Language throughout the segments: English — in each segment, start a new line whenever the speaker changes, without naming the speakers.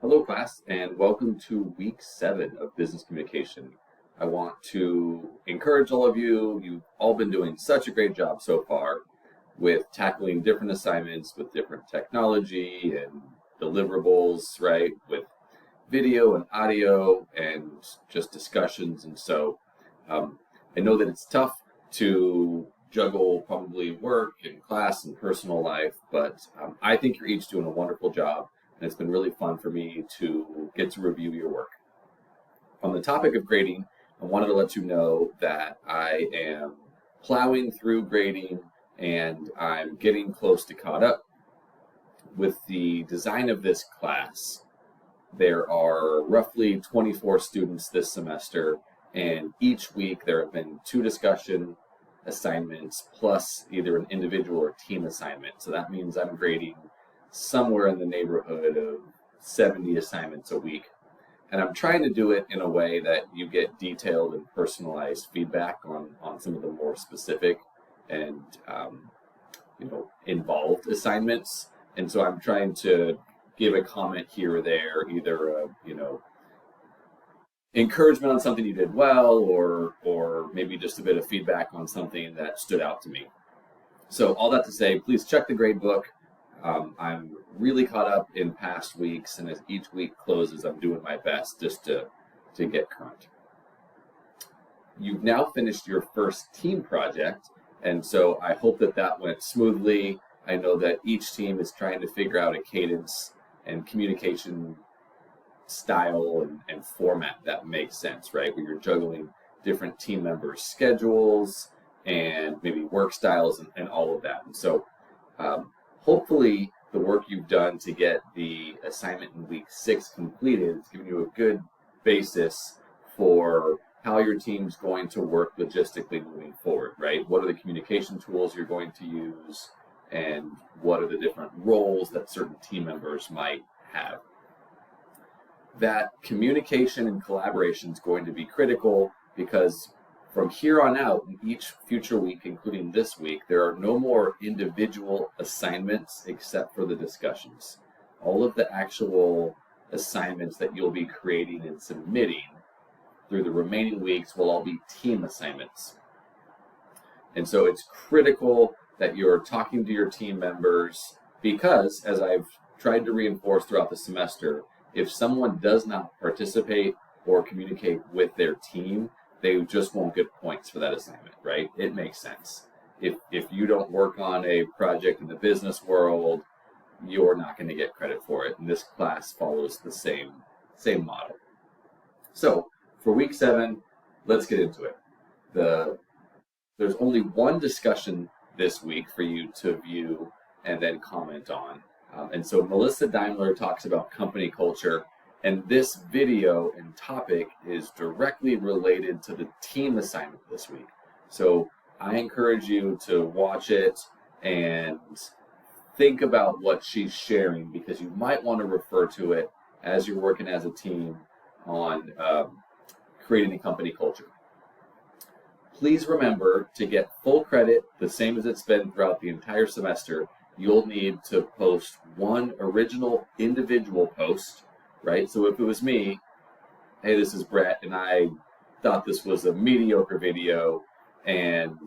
Hello, class, and welcome to week 7 of business communication. I want to encourage all of you. You've all been doing such a great job so far with tackling different assignments with different technology and deliverables, right? With video and audio and just discussions. And so I know that it's tough to juggle probably work and class and personal life, but I think you're each doing a wonderful job. And it's been really fun for me to get to review your work. On the topic of grading, I wanted to let you know that I am plowing through grading and I'm getting close to caught up. With the design of this class, there are roughly 24 students this semester, and each week there have been 2 discussion assignments plus either an individual or team assignment. So that means I'm grading somewhere in the neighborhood of 70 assignments a week. And I'm trying to do it in a way that you get detailed and personalized feedback on some of the more specific and involved assignments. And so I'm trying to give a comment here or there, either a, encouragement on something you did well, or maybe just a bit of feedback on something that stood out to me. So all that to say, please check the grade book. I'm really caught up in past weeks, and as each week closes, I'm doing my best just to get current. You've now finished your first team project, and so I hope that went smoothly. I know that each team is trying to figure out a cadence and communication style and format that makes sense, right? Where you're juggling different team members' schedules and maybe work styles and all of that. And so hopefully the work you've done to get the assignment in week 6 completed is giving you a good basis for how your team's going to work logistically moving forward, right? What are the communication tools you're going to use, and what are the different roles that certain team members might have? That communication and collaboration is going to be critical, because from here on out, in each future week, including this week, there are no more individual assignments except for the discussions. All of the actual assignments that you'll be creating and submitting through the remaining weeks will all be team assignments. And so it's critical that you're talking to your team members, because, as I've tried to reinforce throughout the semester, if someone does not participate or communicate with their team, they just won't get points for that assignment, right? It makes sense. If you don't work on a project in the business world, you're not going to get credit for it. And this class follows the same model. So for week 7, let's get into it. There's only one discussion this week for you to view and then comment on. And so Melissa Daimler talks about company culture, and this video and topic is directly related to the team assignment this week. So I encourage you to watch it and think about what she's sharing, because you might want to refer to it as you're working as a team on creating a company culture. Please remember, to get full credit, the same as it's been throughout the entire semester, you'll need to post one original individual post, right? So if it was me, hey, this is Brett, and I thought this was a mediocre video, and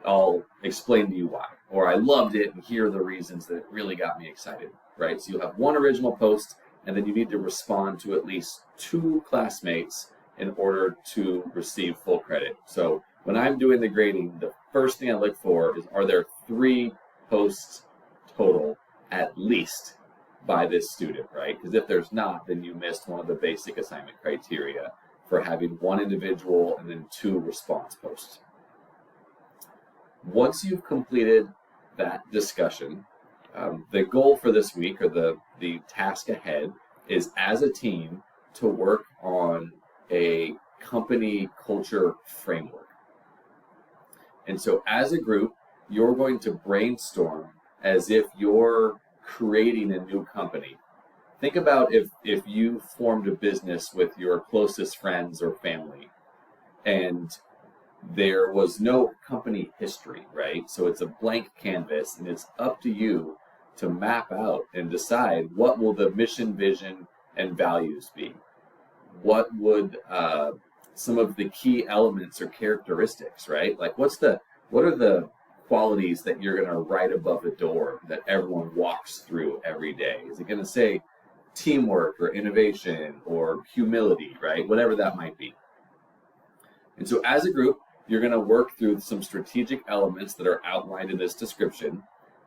I'll explain to you why. Or I loved it, and here are the reasons that it really got me excited, right? So you'll have one original post, and then you need to respond to at least 2 classmates in order to receive full credit. So when I'm doing the grading, the first thing I look for is, are there 3 posts total at least by this student, right? Because if there's not, then you missed one of the basic assignment criteria for having 1 individual and then 2 response posts. Once you've completed that discussion, the goal for this week, or the task ahead, is as a team to work on a company culture framework. And so as a group, you're going to brainstorm as if you're creating a new company. Think about if you formed a business with your closest friends or family, and there was no company history, right? So it's a blank canvas, and it's up to you to map out and decide what will the mission, vision, and values be. What would some of the key elements or characteristics, right? Like what are the qualities that you're going to write above the door that everyone walks through every day? Is it going to say teamwork or innovation or humility, right? Whatever that might be. And so as a group, you're going to work through some strategic elements that are outlined in this description,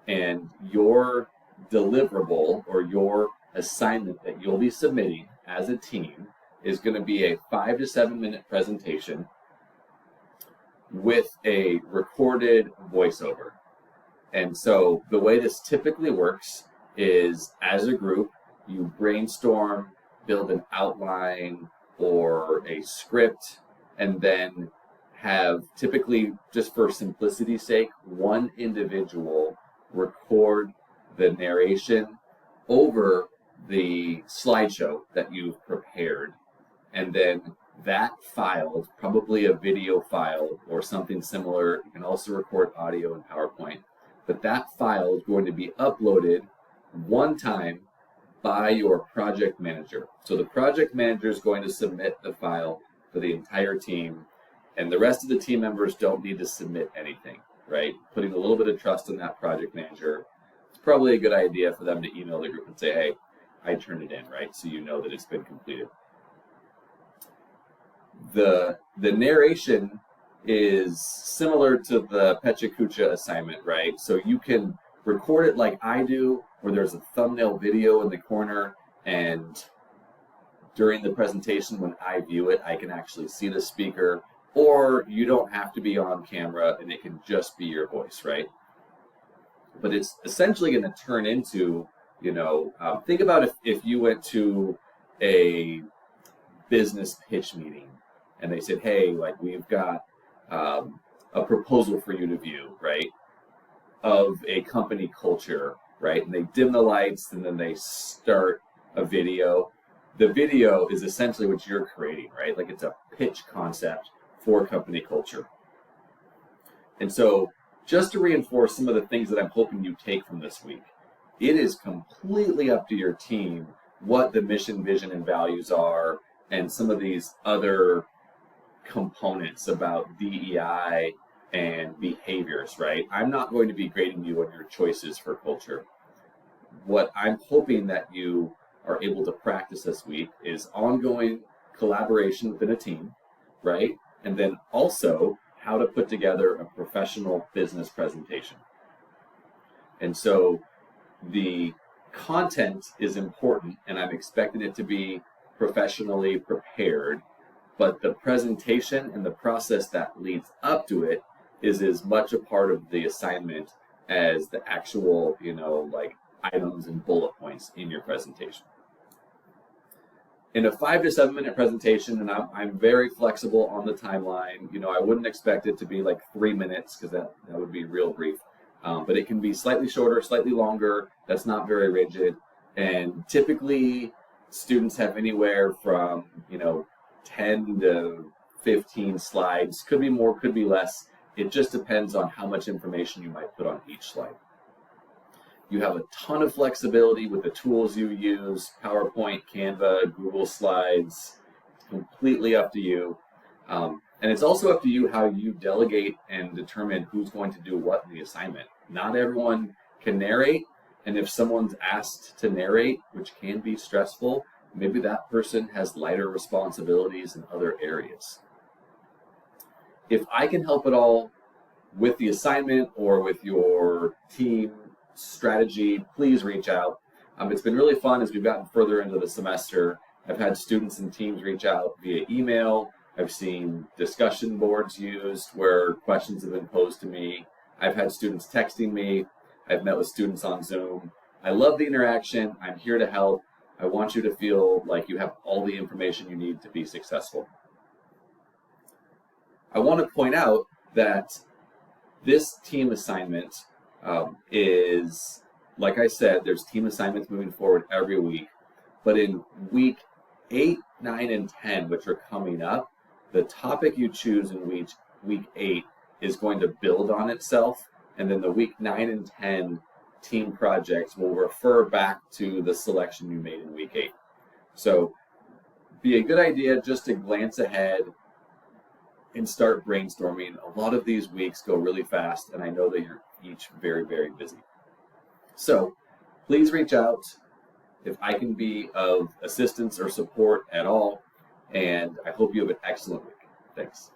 and your deliverable or your assignment that you'll be submitting as a team is going to be a 5 to 7 minute presentation with a recorded voiceover. And so the way this typically works is, as a group, you brainstorm, build an outline or a script, and then have, typically, just for simplicity's sake, one individual record the narration over the slideshow that you've prepared. And then that file, probably a video file or something similar, you can also record audio in PowerPoint, but that file is going to be uploaded one time by your project manager. So the project manager is going to submit the file for the entire team, and the rest of the team members don't need to submit anything, right? Putting a little bit of trust in that project manager. It's probably a good idea for them to email the group and say, hey, I turned it in, right? So you know that it's been completed. The narration is similar to the PechaKucha assignment, right? So you can record it like I do, where there's a thumbnail video in the corner, and during the presentation when I view it, I can actually see the speaker, or you don't have to be on camera and it can just be your voice, right? But it's essentially going to turn into, think about if you went to a business pitch meeting and they said, hey, like we've got a proposal for you to view, right, of a company culture, right? And they dim the lights and then they start a video. The video is essentially what you're creating, right? Like it's a pitch concept for company culture. And so just to reinforce some of the things that I'm hoping you take from this week, it is completely up to your team what the mission, vision, and values are, and some of these other components about DEI and behaviors, right? I'm not going to be grading you on your choices for culture. What I'm hoping that you are able to practice this week is ongoing collaboration within a team, right? And then also how to put together a professional business presentation. And so the content is important, and I'm expecting it to be professionally prepared, but the presentation and the process that leads up to it is as much a part of the assignment as the actual, like items and bullet points in your presentation. In a 5 to 7 minute presentation, and I'm very flexible on the timeline, I wouldn't expect it to be like 3 minutes because that would be real brief. But it can be slightly shorter, slightly longer. That's not very rigid. And typically students have anywhere from, 10 to 15 slides. Could be more, could be less. It just depends on how much information you might put on each slide. You have a ton of flexibility with the tools you use, PowerPoint, Canva, Google Slides, completely up to you. And it's also up to you how you delegate and determine who's going to do what in the assignment. Not everyone can narrate, and if someone's asked to narrate, which can be stressful, maybe that person has lighter responsibilities in other areas. If I can help at all with the assignment or with your team strategy, please reach out. It's been really fun as we've gotten further into the semester. I've had students and teams reach out via email. I've seen discussion boards used where questions have been posed to me. I've had students texting me. I've met with students on Zoom. I love the interaction. I'm here to help. I want you to feel like you have all the information you need to be successful. I want to point out that this team assignment is, like I said, there's team assignments moving forward every week. But in week 8, 9, and 10, which are coming up, the topic you choose in week 8 is going to build on itself. And then the week 9 and 10 team projects will refer back to the selection you made in week 8. So be a good idea just to glance ahead and start brainstorming. A lot of these weeks go really fast, and I know that you're each very, very busy. So please reach out if I can be of assistance or support at all, and I hope you have an excellent week. Thanks.